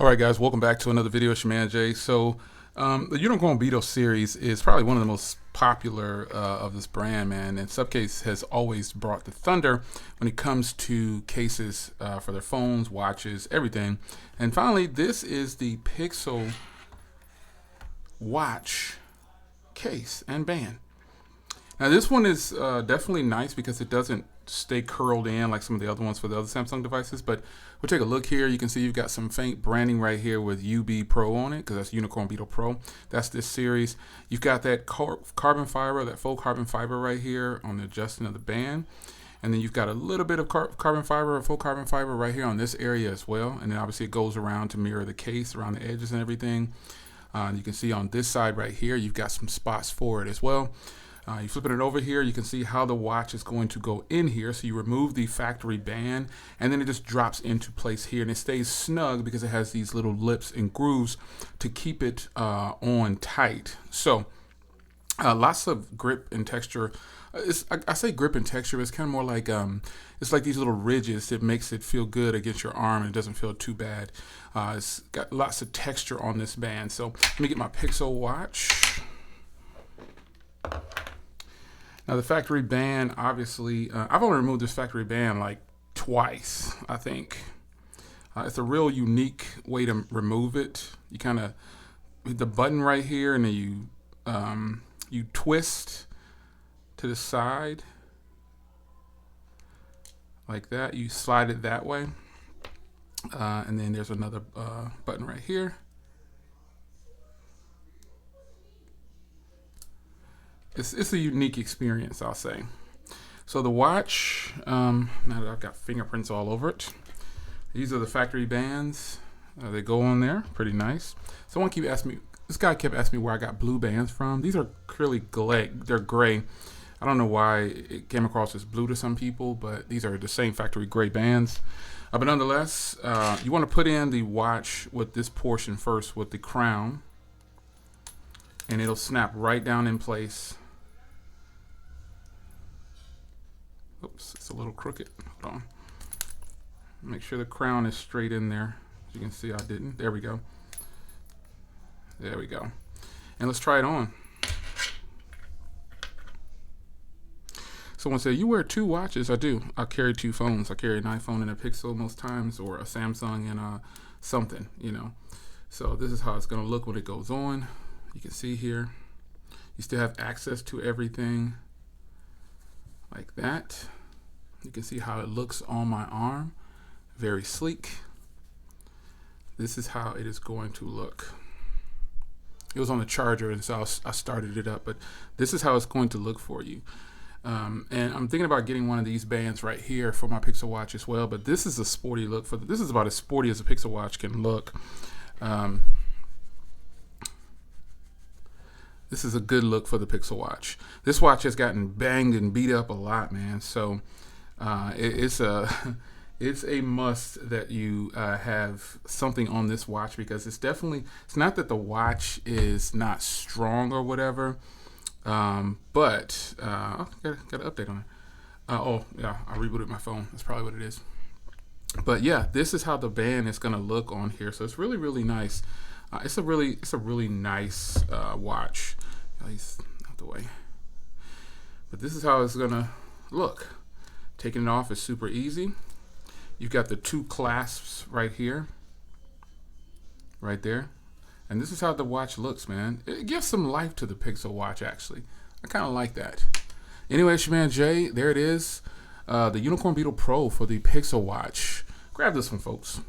All right, guys, welcome back to another video. It's your man Jay. So the Unicorn Beetle series is probably one of the most popular of this brand, man. And Supcase has always brought the thunder when it comes to cases for their phones, watches, everything. And finally, this is the Pixel watch case and band. Now this one is definitely nice because it doesn't stay curled in like some of the other ones for the other Samsung devices, but we'll take a look here. You can see you've got some faint branding right here with UB Pro on it because that's Unicorn Beetle Pro. That's this series. You've got that carbon fiber, that faux carbon fiber right here on the adjusting of the band. And then you've got a little bit of carbon fiber or faux carbon fiber right here on this area as well. And then obviously it goes around to mirror the case around the edges and everything. You can see on this side right here, you've got some spots for it as well. You flipping it over here, you can see how the watch is going to go in here. So you remove the factory band and then it just drops into place here and it stays snug because it has these little lips and grooves to keep it on tight. So lots of grip and texture. I say grip and texture, but it's kind of more like it's like these little ridges that makes it feel good against your arm and it doesn't feel too bad. It's got lots of texture on this band. So let me get my Pixel watch. Now the factory band, obviously, I've only removed this factory band like twice, I think. It's a real unique way to remove it. You kind of hit the button right here and then you twist to the side like that. You slide it that way. And then there's another button right here. It's a unique experience, I'll say. So the watch, now that I've got fingerprints all over it, these are the factory bands. They go on there, pretty nice. Someone keep asking me, this guy kept asking me where I got blue bands from. These are clearly they're gray. I don't know why it came across as blue to some people, but these are the same factory gray bands. But nonetheless, you want to put in the watch with this portion first with the crown, and it'll snap right down in place. Oops, it's a little crooked. Hold on. Make sure the crown is straight in there. As you can see, I didn't. There we go. There we go. And let's try it on. Someone said, you wear two watches. I do. I carry two phones. I carry an iPhone and a Pixel most times, or a Samsung and something, you know. So this is how it's going to look when it goes on. You can see here, you still have access to everything like that. You can see how it looks on my arm. Very sleek. This is how it is going to look. It was on the charger, and so I started it up, but this is how it's going to look for you. And I'm thinking about getting one of these bands right here for my Pixel watch as well, but this is a sporty look for this is about as sporty as a Pixel watch can look. This is a good look for the Pixel watch. This watch has gotten banged and beat up a lot, man. So it's a must that you have something on this watch, because it's not that the watch is not strong or whatever, but got an update on it. Oh yeah, I rebooted my phone. That's probably what it is. But yeah, this is how the band is going to look on here. So it's really, really nice. It's a really nice watch. He's out the way. But this is how it's gonna look. Taking it off is super easy. You've got the two clasps right here, right there, and this is how the watch looks, man. It gives some life to the Pixel watch, actually. I kind of like that. Anyway, it's your man Jay. There it is, the Unicorn Beetle Pro for the Pixel watch. Grab this one, folks.